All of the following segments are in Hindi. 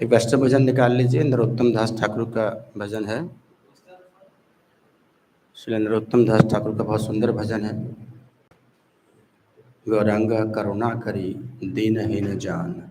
एक वैष्णव भजन निकाल लीजिए, नरोत्तम दास ठाकुर का भजन है। श्री नरोत्तम दास ठाकुर का बहुत सुंदर भजन है। गौरांग करुणा करी दीनहीन जान।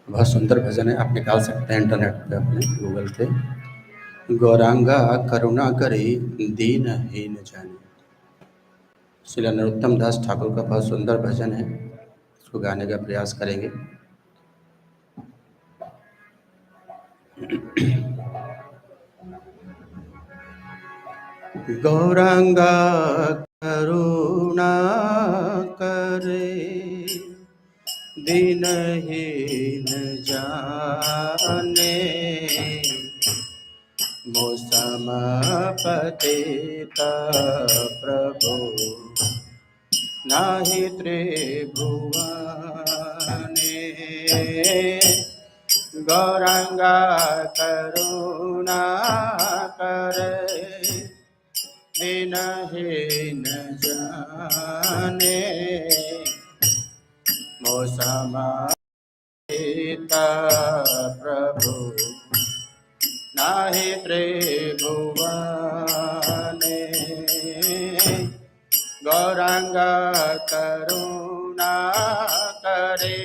बहुत सुंदर भजन है, आप निकाल सकते हैं इंटरनेट पे, अपने गूगल पे। गौरांगा करुणा करी दीनहीन जान। श्री नरोत्तम दास ठाकुर का बहुत सुंदर भजन है, इसको गाने का प्रयास करेंगे। गौरांगा करुणा करे दीनहीन जाने। मौसम पतिता प्रभु नाहि त्रिभुवने। गौरांगा करुणा करे दीनहीन जाने। मौसम पतिता प्रभु नाहि त्रिभुवने। गौरांगा करुणा करे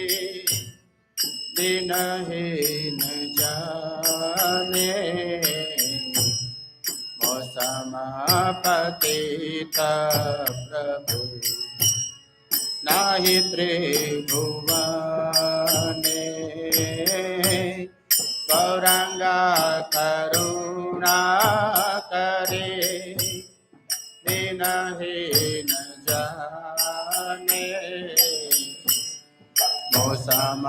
दीनहीन जाने। मौसम पतिता प्रभु नाहि त्रिभुवने। गौरांगा करुणा करे दीनहीन जाने। मौसम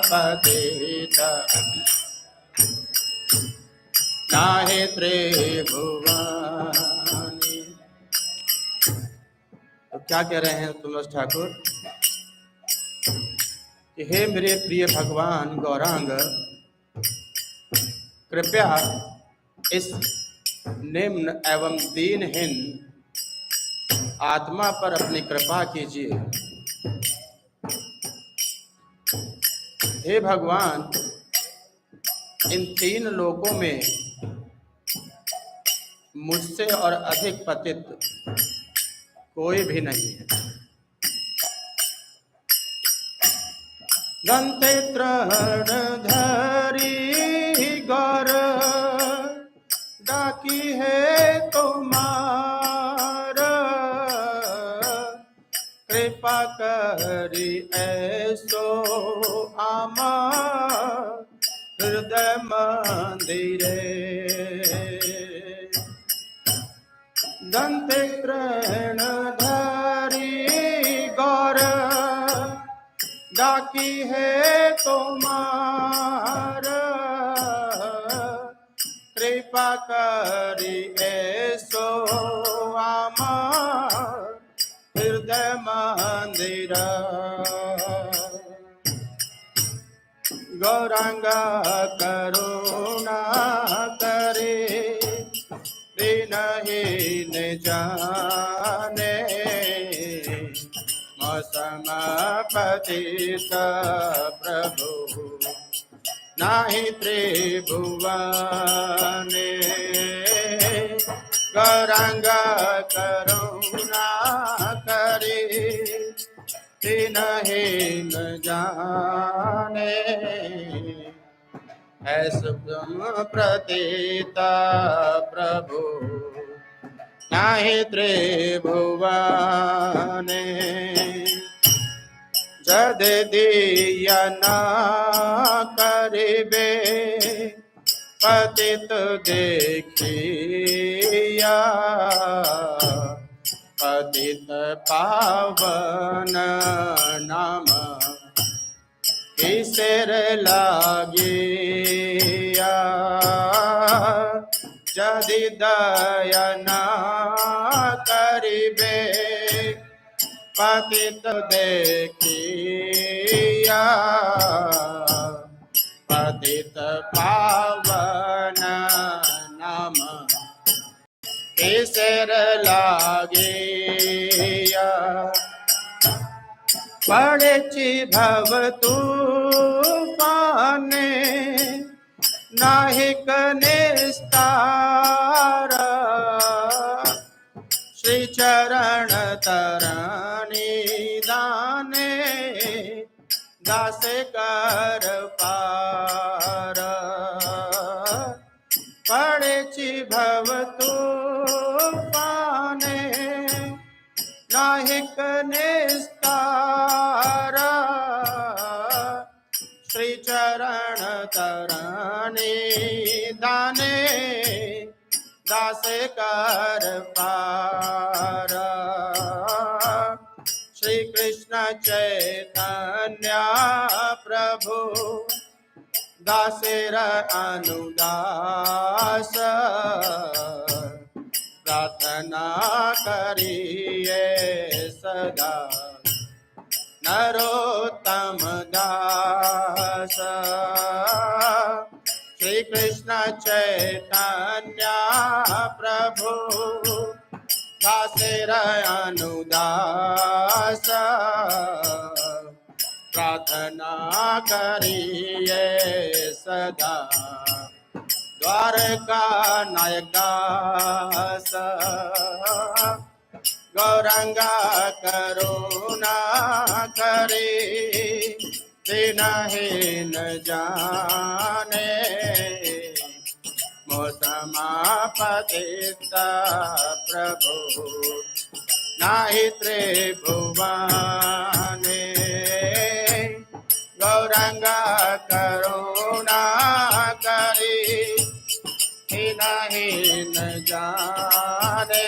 पतिता नाहि त्रिभुवने। तो क्या कह रहे हैं तुलसी ठाकुर कि हे मेरे प्रिय भगवान गौरांग, कृपया इस निम्न एवं दीनहीन आत्मा पर अपनी कृपा कीजिए। हे भगवान, इन तीन लोकों में मुझसे और अधिक पतित कोई भी नहीं है। दंते तृणधारी गौर डाकी है तुम्हारा। कृपा करी ऐसो आमा हृदय मंदिरे। दंते तृणधारी गौर डाकी है तुम्हारा। कृपा करी ऐसो आमा हृदय मंदिर। गौरांगा करुणा करे दीनहीन जाने। मौसम पतिता प्रभु नाहि त्रिभुवने। गौरांगा करुणा करे दीनहीन जाने। ऐसुम प्रतीता प्रभु नाहि त्रिभुवने जदि दिया न करिबे पतित देखिया पतित पावन नाम किसर लागिया जदि दया न करिबे पतित देखिया पतित पावन नाम किसर लागिया पड़छि भव तूफाने नाहिक निस्तार श्री चरण तरणी दाने दास कर पार पड़छि भव तूफाने नाहिक निस्तार श्री चरण तरणी दाने दास कर पार श्री कृष्ण चैतन्य प्रभु दासेर अनुदास प्रार्थना करिए सदा नरोत्तम दास श्री कृष्ण चैतन्य प्रभु दासेर अनुदास प्रार्थना करिए सदा द्वारका नायक दास गौरंगा करुणा करे दीनहीन जाने मोसमा पतित प्रभु नाहि त्रिभुवने गौरंगा करुणा करे दीनहीन जाने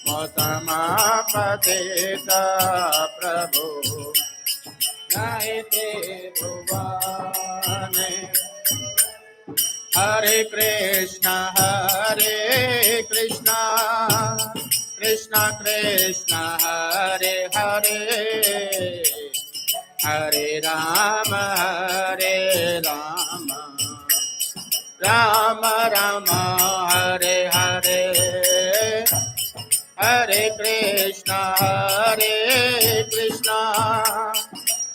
मोसमा पतित प्रभु नाहि त्रिभुवने हरे कृष्ण कृष्ण कृष्ण हरे हरे हरे राम राम राम हरे हरे हरे कृष्ण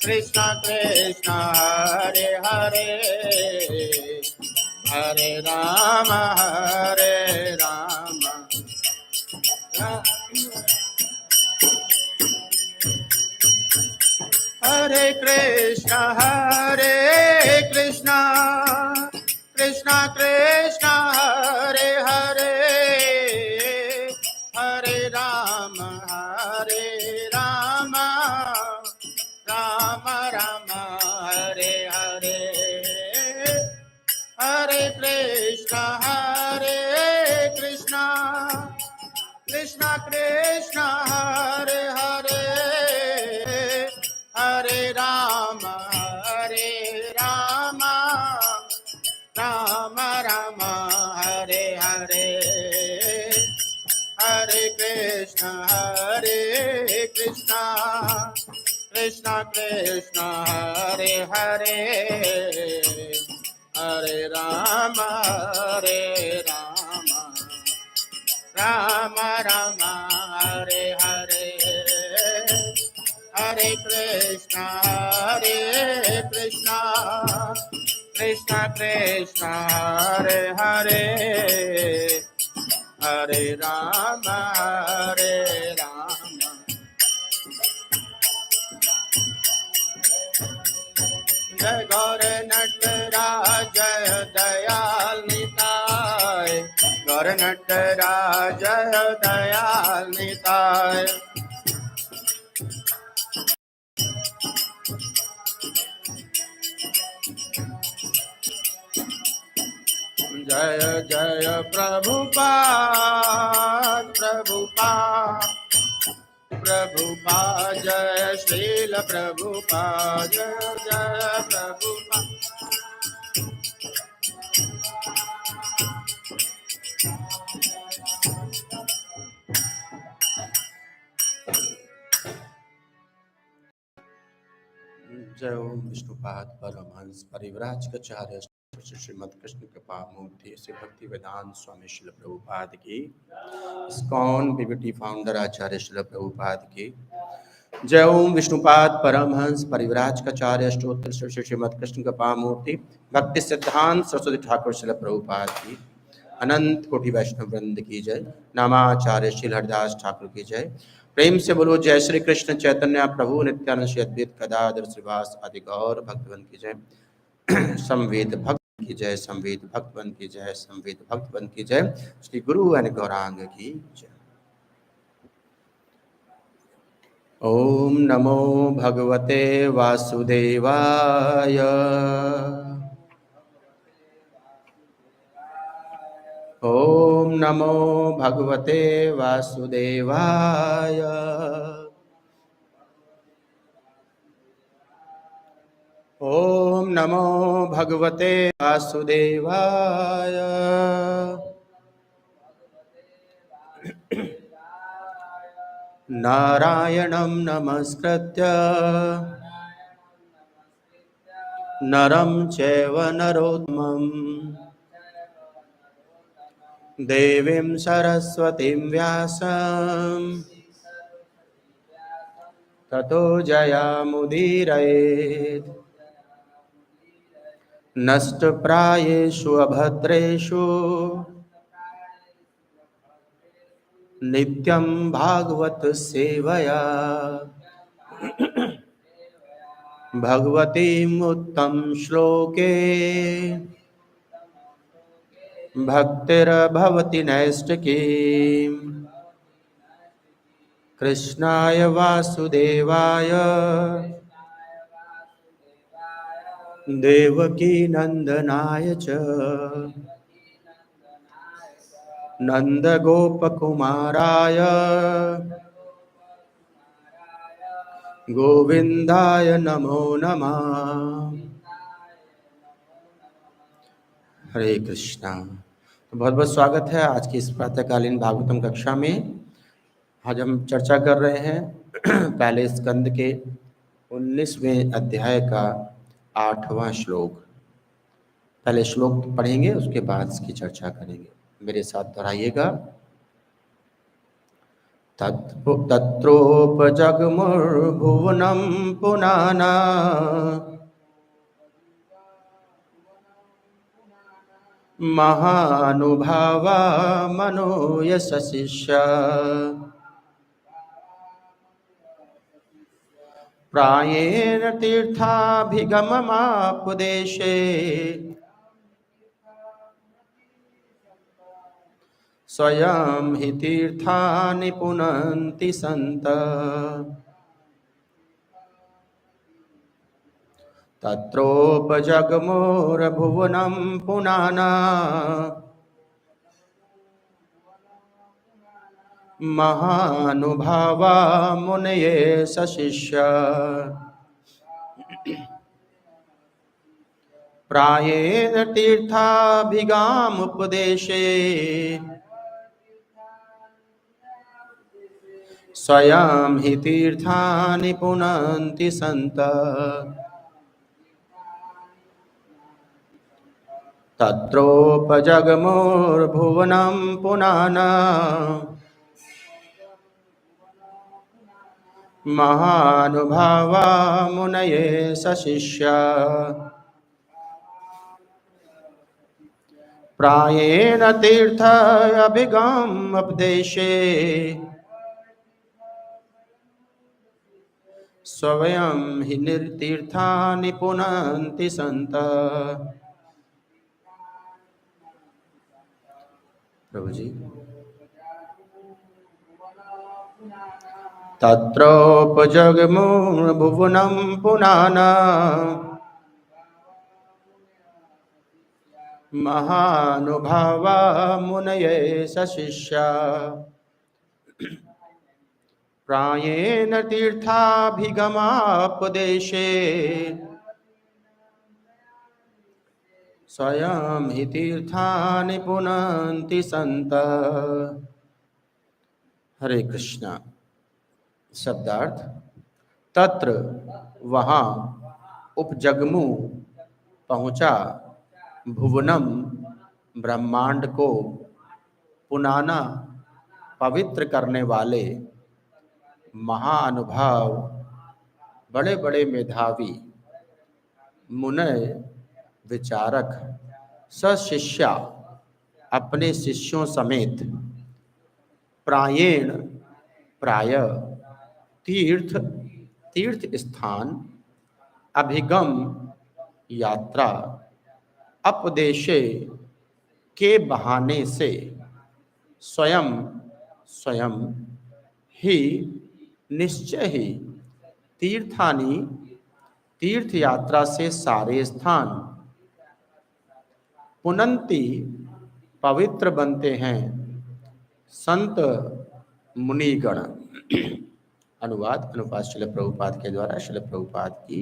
कृष्ण कृष्ण हरे हरे हरे राम हरे कृष्ण कृष्ण कृष्ण हरे हरे हरे राम राम राम हरे हरे हरे कृष्ण कृष्ण कृष्ण हरे हरे हरे राम राम राम हरे हरे हरे कृष्ण कृष्ण कृष्ण हरे हरे हरे राम राम राम हरे हरे हरे कृष्ण कृष्ण कृष्ण हरे हरे हरे राम जय गौर नटराज जय दयाल निताय श्रृंगार नटराज दयाल निताय। जय जय प्रभुपाद प्रभुपाद प्रभुपाद जय श्रील प्रभुपाद जय जय प्रभुपाद। जय ओम विष्णुपाद परमहंस परिव्राजकाचार्य श्रीमद कृष्ण कृपा मूर्ति श्री भक्ति वेदांत स्वामी श्रील प्रभुपाद की, इस्कॉन बीबीटी फाउंडर आचार्य श्रील प्रभुपाद की। जय ओम विष्णुपाद परमहंस परिव्राजकाचार्य स्तोत्र श्री श्रीमद कृष्ण कृपा मूर्ति भक्ति सिद्धांत सरस्वती ठाकुर श्रील प्रभुपाद की, अनंत कोटि वैष्णव वृंद की जय। नामाचार्य श्री हरिदास ठाकुर की जय। प्रेम से बोलो जय श्री कृष्ण चैतन्य प्रभु नित्यानंद श्री अद्वैत गदाधर श्रीवास आदि गौर भक्तवन की जय। संवेद भक्त की जय, संवेद भक्तवन की जय, संवेद भक्तवन की जय। श्री गुरु एंड गौरांग की जय। ओम नमो भगवते वासुदेवाय। ओम नमो भगवते वासुदेवाय। ओम नमो भगवते वासुदेवाय। नारायणं नमस्कृत्य नरं चैव नरोत्तमं देवीं सरस्वतीं व्यासं ततो जयामुदीरयेत्। नष्टप्रायेषु अभद्रेषु नित्यं भागवत सेवया भगवतीम् उत्तम श्लोके भक्तिर्भवति नैष्टिकीम्। कृष्णाय वासुदेवाय देवकी नंदनाय च नंदगोपकुमाराय गोविंदाय नमो नमः। हरे कृष्णा। तो बहुत बहुत स्वागत है आज की इस प्रातःकालीन भागवतम कक्षा में। आज हम चर्चा कर रहे हैं पहले स्कंद के 19वें अध्याय का 8वां श्लोक। पहले श्लोक पढ़ेंगे, उसके बाद इसकी चर्चा करेंगे। मेरे साथ दोहराइएगा। तत्रोपजगमुर्भुवनं पुनाना महानुभावा मनोयशशिष्य प्रायेण तीर्थाभिगममापुदेशे स्वयं हि तीर्थानि पुनन्ति सन्तः। तत्रोपजगमुर्भुवनं पुनाना महानुभावा मुनये सशिष्य प्रायेण तीर्थाभिगामुपदेशे स्वयं हि तीर्थानि पुनन्ति सन्तः। तत्रोपजगमुर्भुवनं पुनाना महानुभावा मुनये सशिष्या प्रायेण तीर्थाभिगम उपदेशे स्वयं हि तीर्थानि पुनन्ति सन्तः। प्रभु जी। तत्रोपजगमुर्भुवनं पुनाना महानुभावा मुनये सशिष्या प्रायेण तीर्थाभिगमापदेशे स्वयं हि तीर्थानि पुनन्ति सन्तः। हरे कृष्णा। शब्दार्थ। तत्र वहाँ, उपजगमु पहुँचा, भुवनम ब्रह्मांड को, पुनाना पवित्र करने वाले, महाअनुभाव बड़े बड़े मेधावी, मुनय विचारक, सशिष्या अपने शिष्यों समेत, प्रायेण प्राय, तीर्थ तीर्थ स्थान, अभिगम यात्रा, अपदेशे के बहाने से, स्वयं स्वयं ही, निश्चय ही, तीर्थानि तीर्थ यात्रा से सारे स्थान, पुनंति पवित्र बनते हैं, संत मुनिगण। अनुवाद श्रील प्रभुपाद के द्वारा। श्रील प्रभुपाद की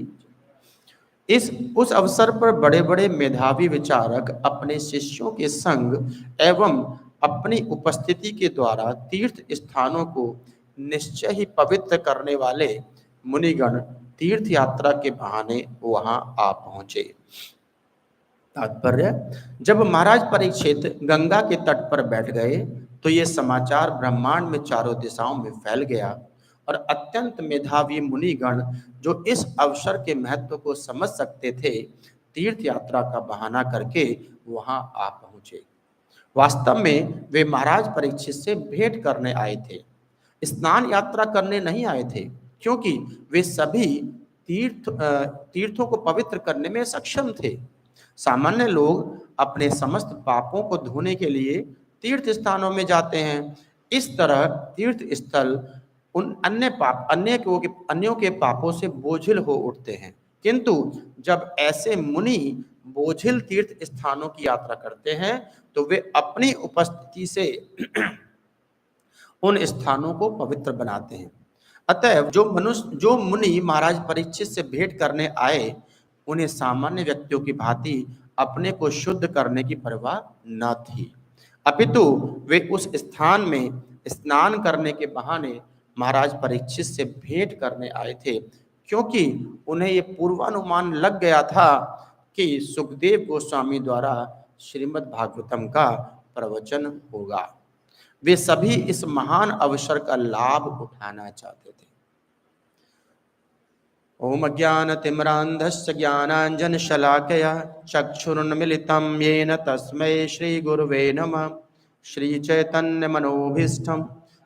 इस उस अवसर पर बड़े बड़े मेधावी विचारक अपने शिष्यों के संग एवं अपनी उपस्थिति के द्वारा तीर्थ स्थानों को निश्चय ही पवित्र करने वाले मुनिगण तीर्थ यात्रा के बहाने वहां आ पहुंचे। तात्पर्य, जब महाराज परीक्षित गंगा के तट पर बैठ गए तो ये समाचार ब्रह्मांड में चारों दिशाओं में फैल गया और अत्यंत मेधावी मुनिगण जो इस अवसर के महत्व को समझ सकते थे, तीर्थ यात्रा का बहाना करके वहां आ पहुंचे। वास्तव में वे महाराज परीक्षित से भेंट करने आए थे, स्नान यात्रा करने नहीं आए थे, क्योंकि वे सभी तीर्थों को पवित्र करने में सक्षम थे। सामान्य लोग अपने समस्त पापों को धोने के लिए तीर्थ स्थानों में जाते हैं। इस तरह तीर्थ स्थल उन अन्यों के पापों से बोझिल हो उठते हैं, किंतु जब ऐसे मुनि बोझिल तीर्थ स्थानों की यात्रा करते हैं तो वे अपनी उपस्थिति से उन स्थानों को पवित्र बनाते हैं। अतएव जो मुनि महाराज परीक्षित से भेंट करने आए, उन्हें सामान्य व्यक्तियों की भांति अपने को शुद्ध करने की परवाह न थी, अपितु वे उस स्थान में स्नान करने के बहाने महाराज परीक्षित से भेंट करने आए थे, क्योंकि उन्हें ये पूर्वानुमान लग गया था कि सुखदेव गोस्वामी द्वारा श्रीमद् भागवतम का प्रवचन होगा। वे सभी इस महान अवसर का लाभ उठाना चाहते थे। ओम अज्ञानतिमिरान्धस्य ज्ञानाञ्जनशलाकया चक्षुरुन्मीलितं येन तस्मै श्रीगुरुवे नमः। श्रीचैतन्यमनोभीष्टं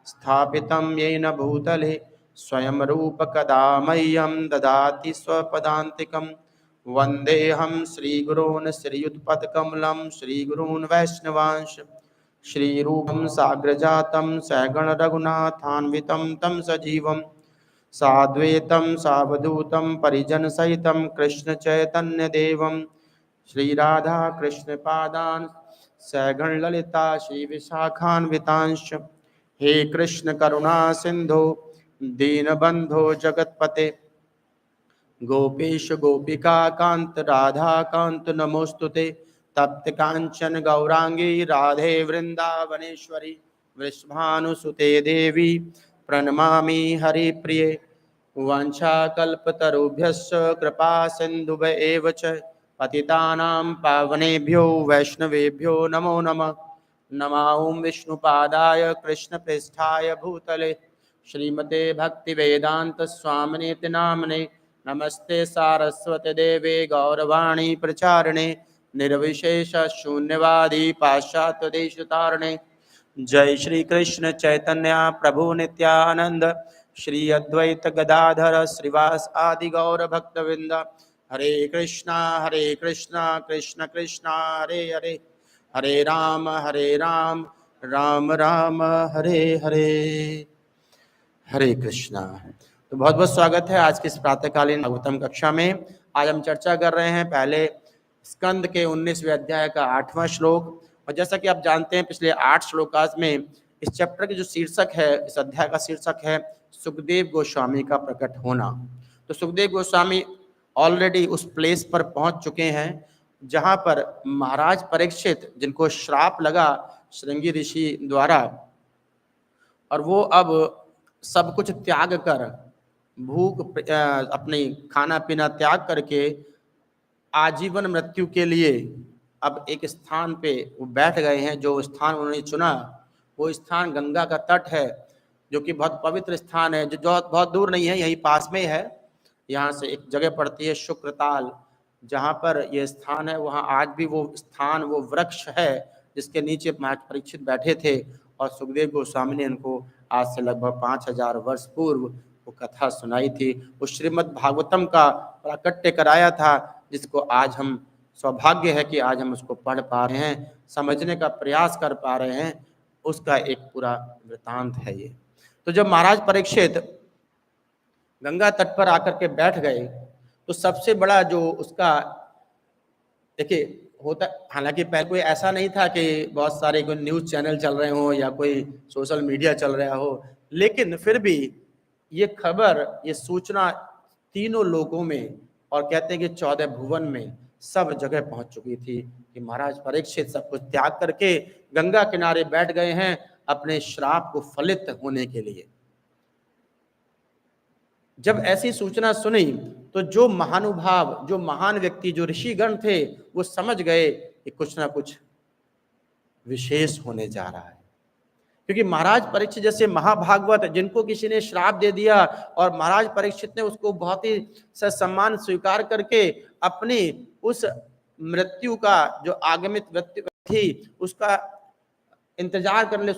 स्थापितं येन भूतले स्वयं रूप कदा मह्यं ददाति स्वपदान्तिकं। वन्देऽहं श्रीगुरून् श्रीयुतपदकमलं श्रीगुरून् वैष्णवांश श्रीरूपं साग्रजातं सगण रघुनाथान्वितं तं सजीवं साद्वैतं सावधूतं परिजनसहितं कृष्ण चैतन्य देवं श्रीराधा कृष्ण पादान् सगण ललिता श्री विशाखान्वितांश। हे कृष्ण करुणा सिंधु दीनबंधो जगतपते गोपेश गोपिका कांत राधा कांत नमोस्तुते। तप्त कांचन गौरांगी राधे वृंदावनेश्वरी वृषभानुसुते देवी प्रणमामि हरिप्रिये। वाञ्छाकल्पतरुभ्यश्च कृपा सिन्धुभ्येव च पतितानां पावनेभ्यो वैष्णवेभ्यो नमो नमः। नमामि विष्णुपादाय कृष्णप्रेष्ठाय भूतले श्रीमते भक्तिवेदांत स्वामिनेति नामने। नमस्ते सारस्वते देवे गौरवाणी प्रचारिणे निर्विशेष शून्यवादी पाश्चात्य देशतारिणे। जय श्री कृष्ण चैतन्य प्रभु नित्यानंद श्री अद्वैत गदाधर श्रीवास आदि गौर भक्तवृंद। हरे कृष्णा कृष्ण कृष्ण हरे हरे, हरे राम राम राम हरे हरे, हरे कृष्णा। तो बहुत बहुत स्वागत है आज की इस प्रातःकालीन भागवतम कक्षा में। आज हम चर्चा कर रहे हैं पहले स्कंद के 19वें अध्याय का 8वां श्लोक। और जैसा कि आप जानते हैं पिछले 8 श्लोकास में इस चैप्टर की जो शीर्षक है, इस अध्याय का शीर्षक है सुखदेव गोस्वामी का प्रकट होना। तो सुखदेव गोस्वामी ऑलरेडी उस प्लेस पर पहुंच चुके हैं जहां पर महाराज परीक्षित, जिनको श्राप लगा श्रृंगी ऋषि द्वारा, और वो अब सब कुछ त्याग कर अपनी खाना पीना त्याग करके आजीवन मृत्यु के लिए अब एक स्थान पे वो बैठ गए हैं। जो स्थान उन्होंने चुना वो स्थान गंगा का तट है, जो कि बहुत पवित्र स्थान है, जो बहुत दूर नहीं है, यहीं पास में है। यहाँ से एक जगह पड़ती है शुक्रताल, जहाँ पर ये स्थान है। वहाँ आज भी वो स्थान, वो वृक्ष है जिसके नीचे महाराज परीक्षित बैठे थे। और सुखदेव गोस्वामी ने उनको आज से लगभग 5000 वर्ष पूर्व वो कथा सुनाई थी। वो श्रीमद् भागवतम का प्राकट्य कराया था, जिसको आज हम, सौभाग्य है कि आज हम उसको पढ़ पा रहे हैं, समझने का प्रयास कर पा रहे हैं। उसका एक पूरा वृतांत है ये। तो जब महाराज परीक्षित गंगा तट पर आकर के बैठ गए तो सबसे बड़ा जो उसका, देखिए होता, हालांकि पहले कोई ऐसा नहीं था कि बहुत सारे कोई न्यूज़ चैनल चल रहे हो या कोई सोशल मीडिया चल रहा हो, लेकिन फिर भी ये खबर, ये सूचना तीनों लोगों में, और कहते हैं कि 14 भुवन में सब जगह पहुंच चुकी थी कि महाराज परीक्षित सब कुछ त्याग करके गंगा किनारे बैठ गए हैं अपने श्राप को फलित होने के लिए। जब ऐसी सूचना सुनी तो जो महानुभाव, जो महान व्यक्ति, जो ऋषिगण थे, वो समझ गए कि कुछ ना कुछ विशेष होने जा रहा है। क्योंकि महाराज परीक्षित जैसे महाभागवत, जिनको किसी ने श्राप दे दिया और महाराज परीक्षित ने उसको बहुत ही सम्मान स्वीकार करके अपनी उस मृत्यु का, जो आगमित मृत्यु थी, उसका इंतजार करने,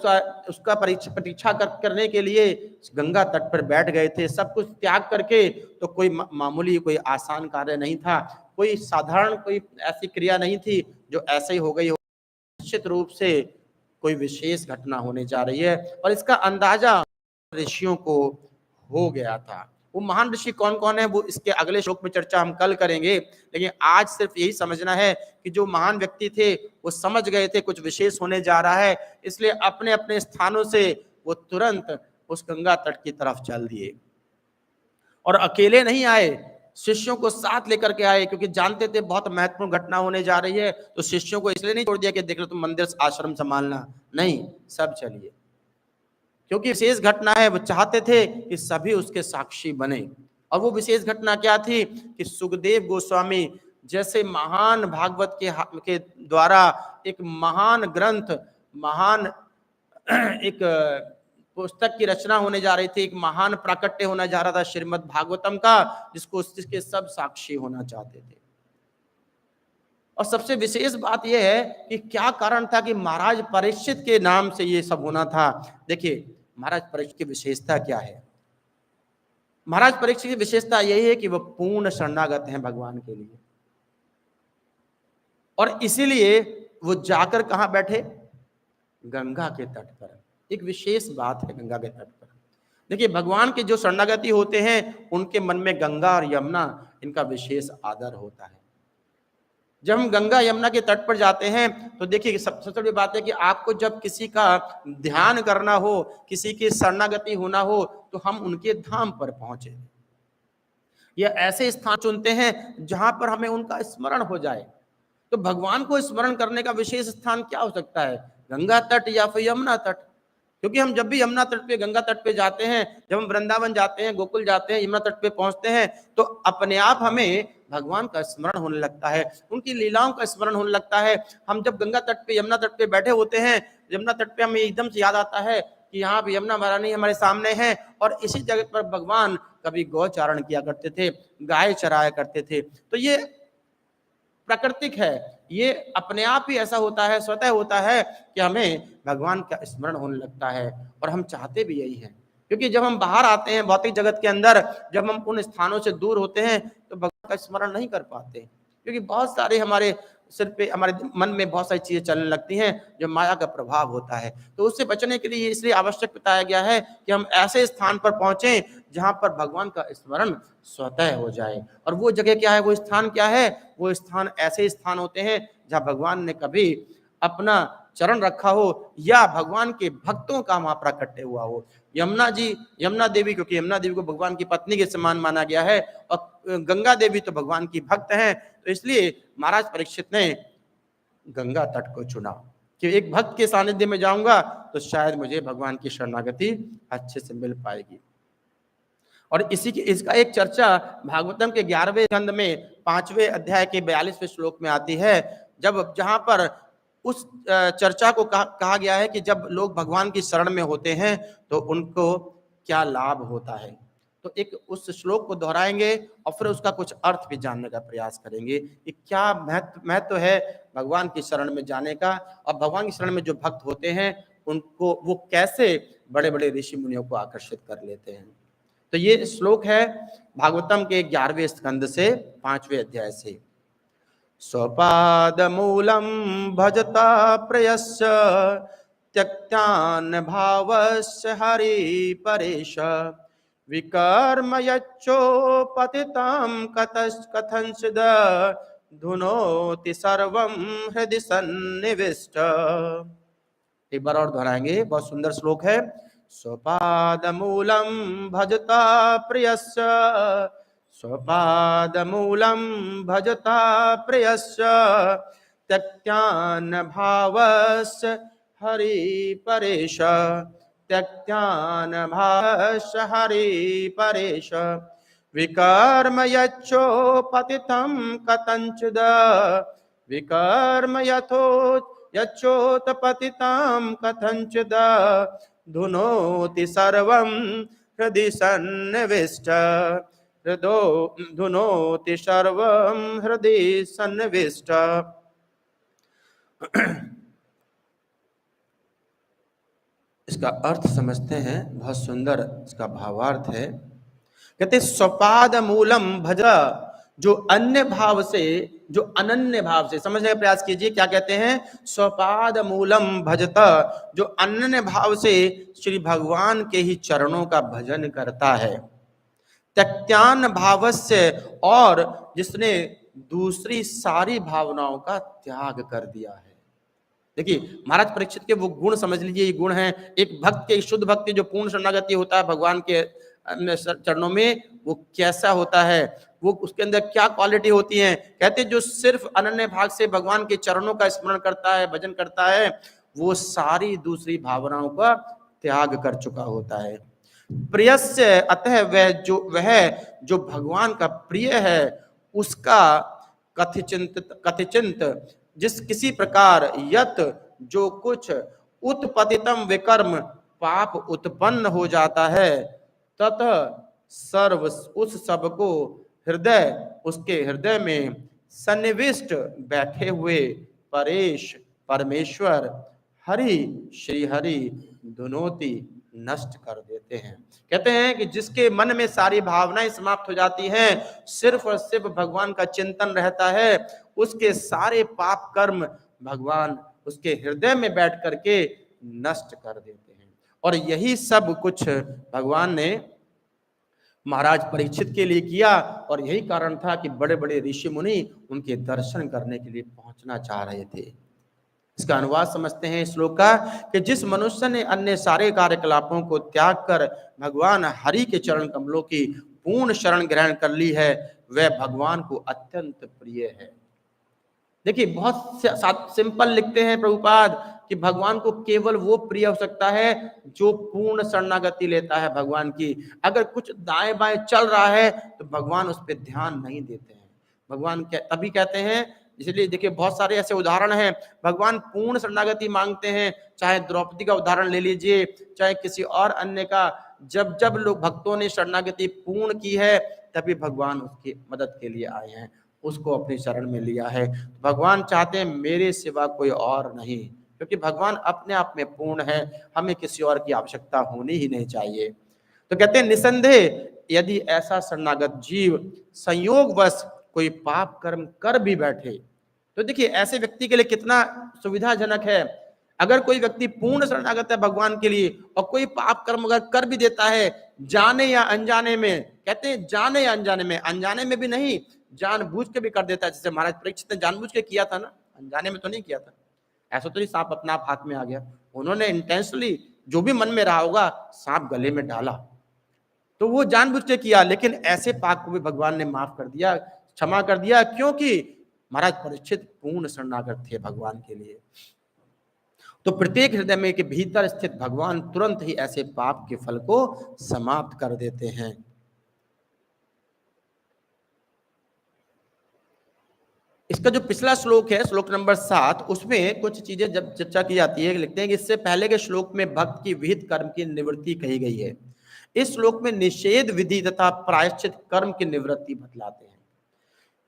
उसका प्रतीक्षा करने के लिए गंगा तट पर बैठ गए थे, सब कुछ त्याग करके। तो कोई मामूली, कोई आसान कार्य नहीं था, कोई साधारण, कोई ऐसी क्रिया नहीं थी जो ऐसे ही हो गई हो। निश्चित रूप से कोई विशेष घटना होने जा रही है, और इसका अंदाजा ऋषियों को हो गया था। वो महान ऋषि कौन कौन है वो इसके अगले श्लोक में चर्चा हम कल करेंगे, लेकिन आज सिर्फ यही समझना है कि जो महान व्यक्ति थे वो समझ गए थे कुछ विशेष होने जा रहा है, इसलिए अपने अपने स्थानों से वो तुरंत उस गंगा तट की तरफ चल दिए। और अकेले नहीं आए, शिष्यों को साथ लेकर के आए, क्योंकि जानते थे बहुत महत्वपूर्ण घटना होने जा रही है। तो शिष्यों को इसलिए नहीं छोड़ दिया कि देख लो तुम मंदिर आश्रम संभालना, नहीं, सब चलिए, क्योंकि विशेष घटना है। वो चाहते थे कि सभी उसके साक्षी बने। और वो विशेष घटना क्या थी कि सुखदेव गोस्वामी जैसे महान भागवत के द्वारा एक महान ग्रंथ, महान एक पुस्तक की रचना होने जा रही थी, एक महान प्राकट्य होना जा रहा था श्रीमद् भागवतम का, जिसके सब साक्षी होना चाहते थे। और सबसे विशेष बात यह है कि क्या कारण था कि महाराज परीक्षित के नाम से ये सब होना था। देखिए महाराज परीक्षित की विशेषता क्या है। महाराज परीक्षित की विशेषता यही है कि वह पूर्ण शरणागत हैं भगवान के लिए, और इसीलिए वो जाकर कहां बैठे, गंगा के तट पर। एक विशेष बात है गंगा के तट पर। देखिए भगवान के जो शरणागति होते हैं उनके मन में गंगा और यमुना, इनका विशेष आदर होता है। जब हम गंगा यमुना के तट पर जाते हैं तो देखिए सबसे बड़ी बात है कि आपको जब किसी का ध्यान करना हो, किसी की शरणागति होना हो, तो हम उनके धाम पर पहुंचे, या ऐसे स्थान चुनते हैं जहां पर हमें उनका स्मरण हो जाए। तो भगवान को स्मरण करने का विशेष स्थान क्या हो सकता है, गंगा तट या फिर यमुना तट। क्योंकि हम जब भी यमुना तट पे, गंगा तट पे जाते हैं, जब हम वृंदावन जाते हैं, गोकुल जाते हैं, यमुना तट पे पहुंचते हैं, तो अपने आप हमें भगवान का स्मरण होने लगता है, उनकी लीलाओं का स्मरण होने लगता है। हम जब गंगा तट पे, यमुना तट पे बैठे होते हैं, यमुना तट पे हमें एकदम से याद आता है कि यहाँ पे यमुना महारानी हमारे सामने है, और इसी जगह पर भगवान कभी गौचारण किया करते थे, गाय चराया करते थे। तो ये प्राकृतिक है, ये अपने आप ही ऐसा होता है, स्वतः होता है कि हमें भगवान का स्मरण होने लगता है। और हम चाहते भी यही है, क्योंकि जब हम बाहर आते हैं भौतिक जगत के अंदर, जब हम उन स्थानों से दूर होते हैं तो भगवान का स्मरण नहीं कर पाते, क्योंकि बहुत सारे हमारे सिर पे, हमारे मन में बहुत सारी चीजें चलने लगती हैं जो माया का प्रभाव होता है। तो उससे बचने के लिए इसलिए आवश्यक बताया गया है कि हम ऐसे स्थान पर पहुंचे जहां पर भगवान का स्मरण स्वतः हो जाए। और वो जगह क्या है, वो स्थान क्या है? वो स्थान ऐसे स्थान होते हैं जहां भगवान ने कभी अपना चरण रखा हो या भगवान के भक्तों का वहां प्राकट्य हुआ हो। यमुना देवी, क्योंकि यमुना देवी को भगवान की पत्नी के समान माना गया है, और गंगा देवी तो भगवान की भक्त हैं, तो इसलिए महाराज परीक्षित ने गंगा तट को चुना कि एक भक्त के सानिध्य में जाऊंगा तो शायद मुझे भगवान की शरणागति अच्छे से मिल पाएगी। और इसका एक चर्चा भागवतम के 11वें स्कंद में 5वें अध्याय के 42वें श्लोक में आती है, जहां पर उस चर्चा को कहा गया है कि जब लोग भगवान की शरण में होते हैं तो उनको क्या लाभ होता है। तो एक उस श्लोक को दोहराएंगे और फिर उसका कुछ अर्थ भी जानने का प्रयास करेंगे कि क्या महत्व है भगवान की शरण में जाने का, और भगवान की शरण में जो भक्त होते हैं उनको वो कैसे बड़े बड़े ऋषि मुनियों को आकर्षित कर लेते हैं। तो ये श्लोक है भागवतम के 11वें स्कंद से 5वें अध्याय से। स्वपाद मूलम भजता प्रयस्य त्यक्तान भावस्य हरि परेश विकर्म यच्चोपतितां कथंचिद धुनोति सर्वं हृदि सन्निविष्ट। एक बार और दोहराएंगे, बहुत सुंदर श्लोक है। स्वपाद मूलम भजता प्रियस्य, स्वपाद मूलम भजता प्रियस्य त्यक्त्यान भावस्य हरि परेश, त्यक्त्यान भावस्य हरि परेश विकर्म यच्चोपतितं कथंचिद, विकर्म यच्चोत्पतितां कथंचिद धुनोति सर्वं हृदि सन्निविष्ट, धुनोति सर्वं हृदि सन्निविष्ट। इसका अर्थ समझते हैं, बहुत सुंदर इसका भावार्थ है। कहते स्वपाद मूलम भज, जो अन्य भाव से, जो अनन्य भाव से, समझने का प्रयास कीजिए क्या कहते हैं। स्वपाद मूलम भजता, जो अनन्य भाव से श्री भगवान के ही चरणों का भजन करता है। त्यक्त्यान भावस्य, और जिसने दूसरी सारी भावनाओं का त्याग कर दिया है। देखिए महाराज परीक्षित के वो गुण समझ लीजिए, ये गुण है एक भक्त के, शुद्ध भक्ति जो पूर्ण शरणागति होता है भगवान के चरणों में, वो कैसा होता है, वो उसके अंदर क्या क्वालिटी होती है। कहते जो सिर्फ अनन्य भाव से भगवान के चरणों का स्मरण करता है, भजन करता है, वो सारी दूसरी भावनाओं का त्याग कर चुका होता है। प्रियस्य, अतः वह जो भगवान का प्रिय है उसका कथिचिंत जिस किसी प्रकार यत जो कुछ उत्पतितम विकर्म पाप उत्पन्न हो जाता है, ततः सर्व उस सब को हृदय, उसके हृदय में सन्निविष्ट बैठे हुए परेश परमेश्वर हरि श्री हरि धुनोति नष्ट कर देते हैं। कहते हैं कि जिसके मन में सारी भावनाएं समाप्त हो जाती हैं, सिर्फ और सिर्फ भगवान का चिंतन रहता है, उसके सारे पाप कर्म भगवान उसके हृदय में बैठ करके नष्ट कर देते हैं। और यही सब कुछ भगवान ने महाराज परीक्षित के लिए किया, और यही कारण था कि बड़े बड़े ऋषि मुनि उनके दर्शन करने के लिए पहुंचना चाह रहे थे। इसका अनुवाद समझते हैं श्लोक का कि जिस मनुष्य ने अन्य सारे कार्यकलापों को त्याग कर भगवान हरि के चरण कमलों की पूर्ण शरण ग्रहण कर ली है, वह भगवान को अत्यंत प्रिय है। देखिए बहुत सिंपल लिखते हैं प्रभुपाद कि भगवान को केवल वो प्रिय हो सकता है जो पूर्ण शरणागति लेता है भगवान की। अगर कुछ दाएं बाएं चल रहा है तो भगवान उस पर ध्यान नहीं देते हैं। भगवान तभी कहते हैं, इसलिए देखिए बहुत सारे ऐसे उदाहरण हैं, भगवान पूर्ण शरणागति मांगते हैं। चाहे द्रौपदी का उदाहरण ले लीजिए, चाहे किसी और अन्य का, जब जब लोग भक्तों ने शरणागति पूर्ण की है तभी भगवान उसकी मदद के लिए आए हैं, उसको अपनी शरण में लिया है। भगवान चाहते हैं मेरे सिवा कोई और नहीं, क्योंकि भगवान अपने आप में पूर्ण है, हमें किसी और की आवश्यकता होनी ही नहीं चाहिए। तो कहते हैं निसंदेह यदि ऐसा शरणागत जीव संयोगवश कोई पाप कर्म कर भी बैठे, तो देखिए ऐसे व्यक्ति के लिए कितना सुविधाजनक है। अगर कोई व्यक्ति पूर्ण शरणागत है भगवान के लिए और कोई पाप कर्म अगर कर भी देता है, जाने या अनजाने में, कहते हैं जाने या अनजाने में भी नहीं, जानबूझ के भी कर देता है। जैसे महाराज परीक्षित ने जानबूझ के किया था ना, अनजाने में तो नहीं किया था। ऐसा तो नहीं सांप अपना आप हाथ में आ गया, उन्होंने इंटेंशनली जो भी मन में रहा होगा सांप गले में डाला, तो वो जानबूझ के किया, लेकिन ऐसे पाप को भी भगवान ने माफ कर दिया, क्षमा कर दिया, क्योंकि महाराज परीक्षित पूर्ण शरणागत थे भगवान के लिए। तो प्रत्येक हृदय में के भीतर स्थित भगवान तुरंत ही ऐसे पाप के फल को समाप्त कर देते हैं। इसका जो पिछला श्लोक है, श्लोक नंबर 7, उसमें कुछ चीजें जब चर्चा की जाती है, लिखते हैं कि इससे पहले के श्लोक में भक्त की विहित कर्म की निवृत्ति कही गई है। इस श्लोक में निषेध विधि तथा प्रायश्चित कर्म की निवृत्ति बतलाते हैं।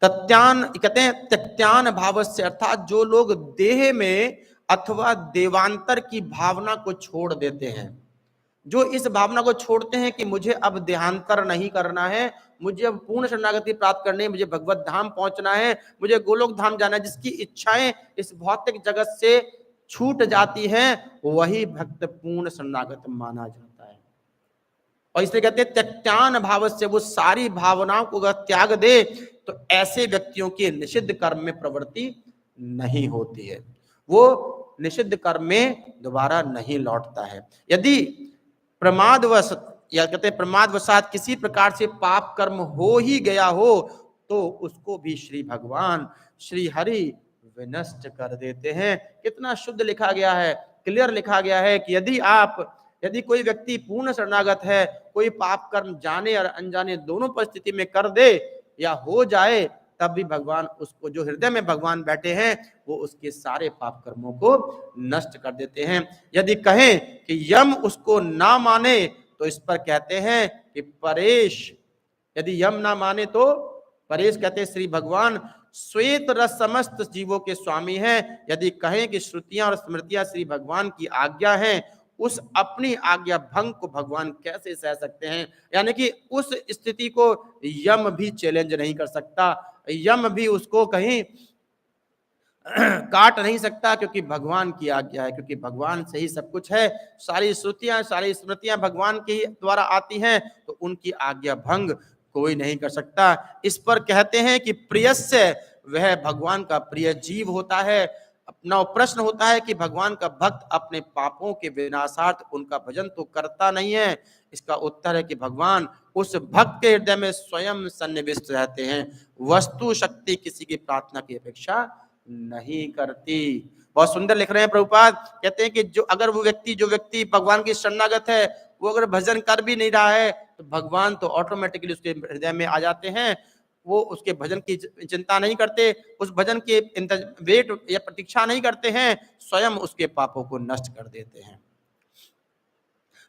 तत्यान कहते हैं त्यक्त्यान भावस्य, अर्थात जो लोग देह में अथवा देवांतर की भावना को छोड़ देते हैं, जो इस भावना को छोड़ते हैं कि मुझे अब देहांतर नहीं करना है, मुझे अब पूर्ण शरणागति प्राप्त करनी है, मुझे भगवत धाम पहुंचना है, मुझे गोलोक धाम जाना है, जिसकी इच्छाएं इस भौतिक जगत से छूट जाती हैं, वही भक्त पूर्ण शरणागत माना जाता है। और इसलिए कहते हैं त्यक्त्यान भाव से, वो सारी भावनाओं को अगर त्याग दे तो ऐसे व्यक्तियों की निषिद्ध कर्म में प्रवृत्ति नहीं होती है, वो निषिद्ध कर्म में दोबारा नहीं लौटता है। यदि प्रमादवश या कहते हैं प्रमादवशात किसी प्रकार से पाप कर्म हो ही गया हो तो उसको भी श्री भगवान श्री हरि विनष्ट कर देते हैं। कितना शुद्ध लिखा गया है, क्लियर लिखा गया है कि यदि कोई व्यक्ति पूर्ण शरणागत है, कोई पाप कर्म जाने और अनजाने दोनों परिस्थिति में कर दे या हो जाए, तब भी भगवान उसको, जो हृदय में भगवान बैठे हैं, वो उसके सारे पाप कर्मों को नष्ट कर देते हैं। यदि कहें कि यम उसको ना माने तो इस पर कहते हैं कि परेश, यदि यम ना माने तो परेश कहते हैं श्री भगवान श्वेत रस समस्त जीवों के स्वामी हैं। यदि कहें कि श्रुतियां और स्मृतियां श्री भगवान की आज्ञा हैं, उस अपनी आज्ञा भंग को भगवान कैसे सह सकते हैं? यानी कि उस स्थिति को यम भी चैलेंज नहीं कर सकता, यम भी उसको कहीं काट नहीं सकता, क्योंकि भगवान की आज्ञा है, क्योंकि भगवान से ही सब कुछ है। सारी श्रुतियां सारी स्मृतियां भगवान के द्वारा आती हैं, तो उनकी आज्ञा भंग कोई नहीं कर सकता। इस पर कहते हैं कि प्रियस्य, वह भगवान का प्रिय जीव होता है। अपना प्रश्न होता है कि भगवान का भक्त अपने पापों के विनाशार्थ उनका भजन तो करता नहीं है। इसका उत्तर है कि भगवान उस भक्त के हृदय में स्वयं सन्निविष्ट रहते हैं। वस्तु शक्ति किसी की प्रार्थना की अपेक्षा नहीं करती। बहुत सुंदर लिख रहे हैं प्रभुपाद, कहते हैं कि जो व्यक्ति भगवान की शरणागत है, वो अगर भजन कर भी नहीं रहा है तो भगवान तो ऑटोमेटिकली उसके हृदय में आ जाते हैं। वो उसके भजन की चिंता नहीं करते, उस भजन के वेट या प्रतीक्षा नहीं करते हैं, स्वयं उसके पापों को नष्ट कर देते हैं।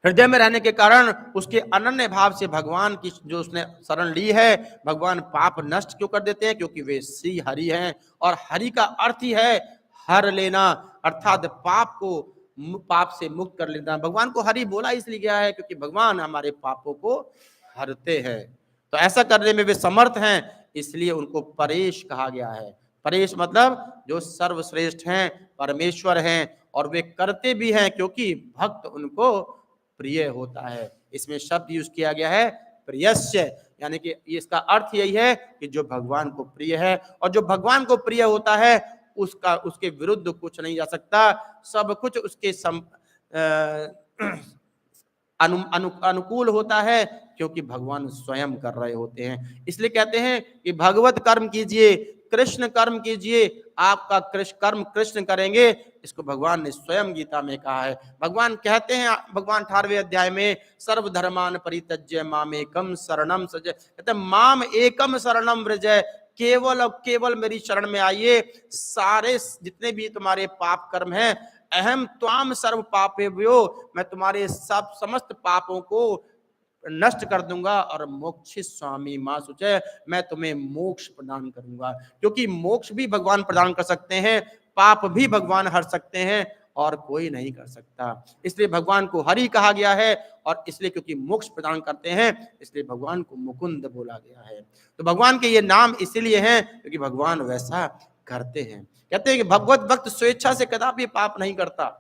हृदय में रहने के कारण उसके अनन्य भाव से भगवान की जो उसने शरण ली है, भगवान पाप नष्ट क्यों कर देते हैं? क्योंकि वे श्री हरि हैं, और हरि का अर्थ ही है हर लेना, अर्थात पाप से मुक्त कर लेना। भगवान को हरि बोला इसलिए गया है क्योंकि भगवान हमारे पापों को हरते हैं, तो ऐसा करने में वे समर्थ हैं, इसलिए उनको परेश कहा गया है। परेश मतलब जो सर्वश्रेष्ठ हैं, परमेश्वर हैं, और वे करते भी हैं क्योंकि भक्त उनको प्रिय होता है। इसमें शब्द यूज किया गया है प्रियस्य, यानी कि इसका अर्थ यही है कि जो भगवान को प्रिय है, और जो भगवान को प्रिय होता है उसके विरुद्ध कुछ नहीं जा सकता, सब कुछ उसके अनुकूल होता है, क्योंकि भगवान स्वयं कर रहे होते हैं। इसलिए कहते हैं कि भगवत कर्म कीजिए, कृष्ण कर्म कीजिए, आपका कर्म कृष्ण करेंगे। इसको भगवान ने स्वयं गीता में कहा है। भगवान कहते हैं, भगवान 18वें अध्याय में, सर्वधर्मान परित्यज्य मामेकम शरणम सज, कहते हैं माम एकम शरणम व्रज, केवल और केवल मेरी शरण में आइए, सारे जितने भी तुम्हारे पाप कर्म हैं, अहम त्वाम सर्व पापेभ्यो, मैं तुम्हारे सब समस्त पापों को नष्ट कर दूंगा, और मोक्ष स्वामी मां सुचय, मैं तुम्हें मोक्ष प्रदान करूंगा। क्योंकि मोक्ष भी भगवान प्रदान कर सकते हैं, पाप भी भगवान हर सकते हैं, और कोई नहीं कर सकता। इसलिए भगवान को हरि कहा गया है, और इसलिए क्योंकि मोक्ष प्रदान करते हैं इसलिए भगवान को मुकुंद बोला गया है। तो भगवान के ये नाम इसीलिए हैं क्योंकि भगवान वैसा करते हैं। कहते हैं कि भगवत भक्त स्वेच्छा से कदापि पाप नहीं करता,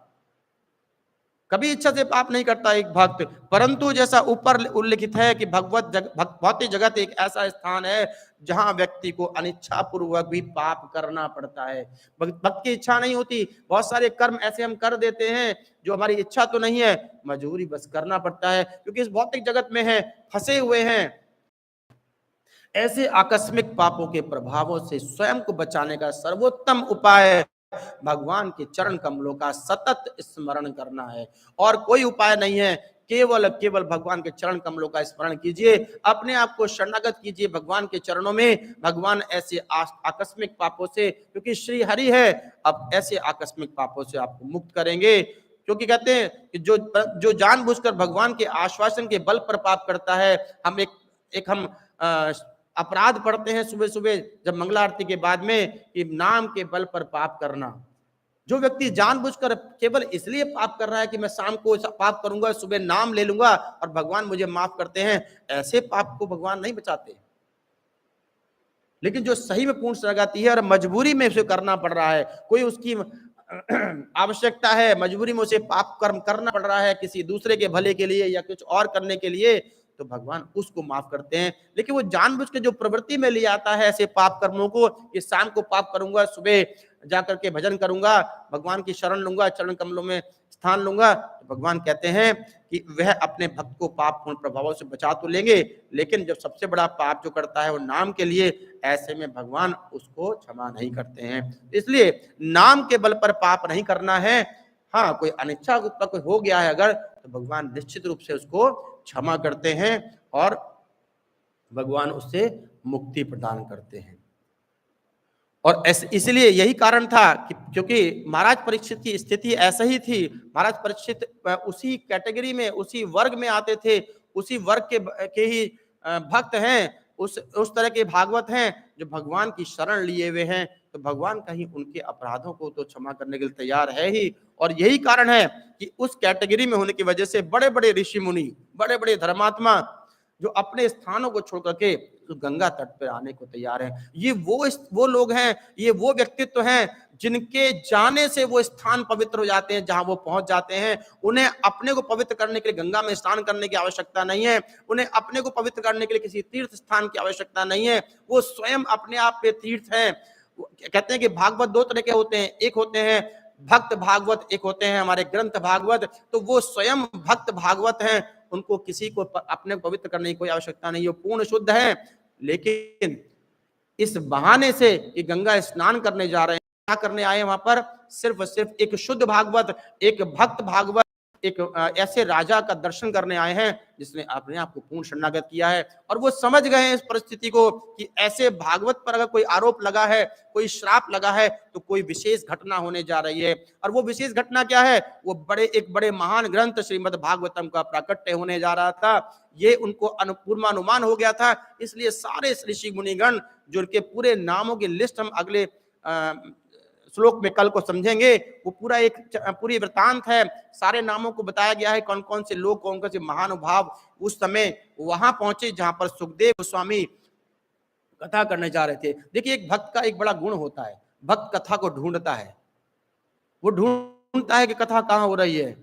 कभी इच्छा से पाप नहीं करता एक भक्त, परंतु जैसा ऊपर उल्लिखित है कि भौतिक जगत एक ऐसा स्थान है जहां व्यक्ति को अनिच्छा पूर्वक भी पाप करना पड़ता है। भक्त की इच्छा नहीं होती, बहुत सारे कर्म ऐसे हम कर देते हैं जो हमारी इच्छा तो नहीं है, मजबूरी बस करना पड़ता है क्योंकि इस भौतिक जगत में है, फंसे हुए हैं। ऐसे आकस्मिक पापों के प्रभावों से स्वयं को बचाने का सर्वोत्तम उपाय भगवान के चरण कमलों का सतत स्मरण करना है, और कोई उपाय नहीं है। केवल भगवान के चरण कमलों का स्मरण कीजिए, अपने आप को शरणागत कीजिए भगवान के चरणों में। भगवान ऐसे आकस्मिक पापों से, क्योंकि श्री हरि है, अब ऐसे आकस्मिक पापों से आपको मुक्त करेंगे। क्योंकि कहते हैं कि जो जानबूझकर भगवान के आश्वासन के बल पर पाप करता है, हम एक अपराध पढ़ते हैं सुबह सुबह जब मंगला आरती के बाद में कि नाम के बल पर पाप करना। जो व्यक्ति जानबूझकर केवल इसलिए पाप कर रहा है कि मैं शाम को पाप करूंगा, सुबह नाम ले लूंगा और भगवान मुझे माफ करते हैं, ऐसे पाप को भगवान नहीं बचाते। लेकिन जो सही में पूर्ण शरणागति है और मजबूरी में उसे करना पड़ रहा है, कोई उसकी आवश्यकता है, मजबूरी में उसे पाप कर्म करना पड़ रहा है किसी दूसरे के भले के लिए या कुछ और करने के लिए, तो भगवान उसको माफ करते हैं। लेकिन वो जानबूझ के जो प्रवृत्ति में ले आता है ऐसे पाप कर्मों को, कि शाम को पाप करूंगा, सुबह जाकर के भजन करूंगा, भगवान की शरण लूंगा, चरण कमलों में स्थान लूंगा, तो भगवान कहते हैं कि वह अपने भक्त को पाप पूर्ण प्रभावों से बचा तो लेंगे, लेकिन जब सबसे बड़ा पाप जो करता है वो नाम के लिए, ऐसे में भगवान उसको क्षमा नहीं करते हैं। इसलिए नाम के बल पर पाप नहीं करना है। हाँ, कोई अनिच्छा कोई हो गया है अगर, तो भगवान निश्चित रूप से उसको क्षमा करते हैं और भगवान उससे मुक्ति प्रदान करते हैं। और इसलिए यही कारण था कि क्योंकि महाराज परीक्षित की स्थिति ऐसा ही थी। महाराज परीक्षित उसी कैटेगरी में, उसी वर्ग में आते थे, उसी वर्ग के ही भक्त हैं, उस तरह के भागवत हैं जो भगवान की शरण लिए हुए हैं। तो भगवान कहीं उनके अपराधों को तो क्षमा करने के लिए तैयार है ही। और यही कारण है कि उस कैटेगरी में होने की वजह से बड़े बड़े ऋषि मुनि, बड़े बड़े धर्मात्मा जो अपने स्थानों को छोड़ करके गंगा तट पर आने को तैयार हैं। ये वो लोग हैं, ये वो व्यक्तित्व हैं जिनके जाने से वो स्थान पवित्र हो जाते हैं, जहां वो पहुंच जाते हैं। उन्हें अपने को पवित्र करने के लिए गंगा में स्नान करने की आवश्यकता नहीं है, उन्हें अपने को पवित्र करने के लिए किसी तीर्थ स्थान की आवश्यकता नहीं है। वो स्वयं अपने आप पे तीर्थ हैं। कहते हैं कि भागवत दो तरह के होते हैं, एक होते हैं भक्त भागवत, एक होते हैं हमारे ग्रंथ भागवत। तो वो स्वयं भक्त भागवत हैं, उनको किसी को अपने पवित्र करने की कोई आवश्यकता नहीं है, पूर्ण शुद्ध है। लेकिन इस बहाने से कि गंगा स्नान करने जा रहे हैं, क्या करने आए वहां पर, सिर्फ एक शुद्ध भागवत, एक भक्त भागवत, एक ऐसे राजा का दर्शन करने आए हैं जिसने अपने आप को पूर्ण शरणागत किया है। और वो समझ गए हैं इस परिस्थिति को कि ऐसे भागवत पर अगर कोई आरोप लगा है, कोई श्राप लगा है, तो कोई विशेष घटना होने जा रही है। और वो विशेष घटना क्या है, वो एक बड़े महान ग्रंथ श्रीमद् भागवतम का प्राकट्य होने जा रहा था। ये उनको पूर्वानुमान हो गया था। इसलिए सारे ऋषि मुनिगण, जो उनके पूरे नामों की लिस्ट हम अगले श्लोक में कल को समझेंगे, वो पूरी वृतांत है। सारे नामों को बताया गया है, कौन कौन से लोग, कौन कौन से महानुभाव उस समय वहां पहुंचे जहां पर सुखदेव गोस्वामी कथा करने जा रहे थे। देखिए, एक भक्त का एक बड़ा गुण होता है, भक्त कथा को ढूंढता है, वो ढूंढता है कि कथा कहाँ हो रही है।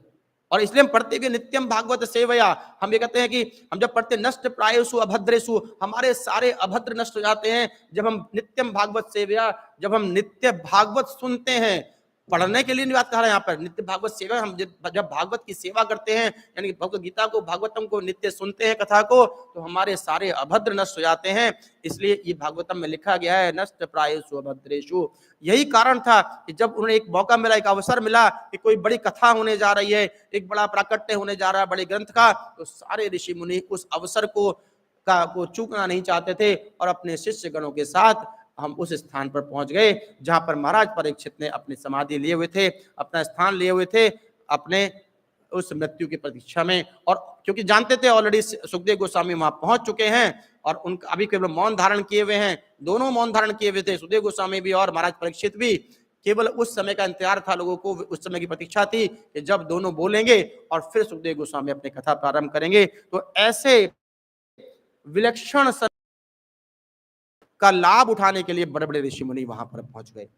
और इसलिए हम पढ़ते भी नित्यम भागवत सेवया, हम ये कहते हैं कि हम जब पढ़ते नष्ट प्रायसु अभद्रेसु, हमारे सारे अभद्र नष्ट हो जाते हैं जब हम नित्यम भागवत सेवया, जब हम नित्य भागवत सुनते हैं। पढ़ने के लिए नहीं बात कह रहे हैं यहाँ पर, नित्य भागवत सेवा, हम जब भागवत की सेवा करते हैं, यानी भगवत गीता को, भागवतम को नित्य सुनते हैं, कथा को, तो हमारे सारे अभद्र नष्ट हो जाते हैं। इसलिए ये भागवतम में लिखा गया है नष्ट प्रायेषु अभद्रेषु। यही कारण था कि जब उन्हें एक मौका मिला, एक अवसर मिला कि कोई बड़ी कथा होने जा रही है, एक बड़ा प्राकट्य होने जा रहा है बड़े ग्रंथ का, तो सारे ऋषि मुनि उस अवसर को चूकना नहीं चाहते थे और अपने शिष्य गणों के साथ हम उस स्थान पर पहुंच गए जहां पर महाराज परीक्षित ने अपनी समाधि लिए हुए थे, अपना स्थान लिए हुए थे, अपने उस मृत्यु की प्रतीक्षा में। और क्योंकि जानते थे ऑलरेडी सुखदेव गोस्वामी वहां पहुंच चुके हैं और उनका अभी केवल मौन धारण किए हुए हैं, दोनों मौन धारण किए हुए थे, सुखदेव गोस्वामी भी और महाराज परीक्षित भी, केवल उस समय का इंतजार था, लोगों को उस समय की प्रतीक्षा थी कि जब दोनों बोलेंगे और फिर सुखदेव गोस्वामी अपनी कथा प्रारंभ करेंगे। तो ऐसे विलक्षण का लाभ उठाने के लिए बड़े बड़े ऋषि मुनि वहां पर पहुंच गए।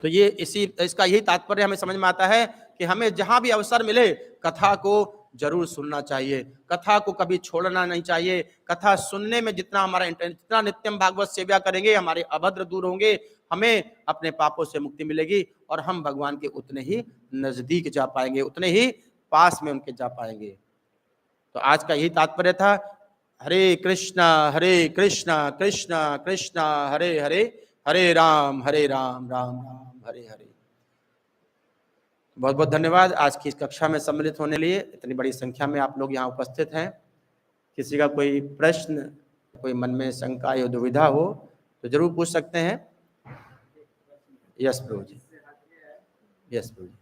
तो ये इसका यही तात्पर्य हमें समझ में आता है कि हमें जहां भी अवसर मिले कथा को जरूर सुनना चाहिए, कथा को कभी छोड़ना नहीं चाहिए। कथा सुनने में जितना हमारा जितना नित्यम भागवत सेवा करेंगे, हमारे अभद्र दूर होंगे, हमें अपने पापों से मुक्ति मिलेगी और हम भगवान के उतने ही नजदीक जा पाएंगे, उतने ही पास में उनके जा पाएंगे। तो आज का यही तात्पर्य था। हरे कृष्णा कृष्ण कृष्ण हरे हरे, हरे राम राम राम हरे हरे। बहुत बहुत धन्यवाद आज की इस कक्षा में सम्मिलित होने लिए। इतनी बड़ी संख्या में आप लोग यहाँ उपस्थित हैं। किसी का कोई प्रश्न, कोई मन में शंका या दुविधा हो तो जरूर पूछ सकते हैं। यस प्रभु जी, यस प्रभु जी।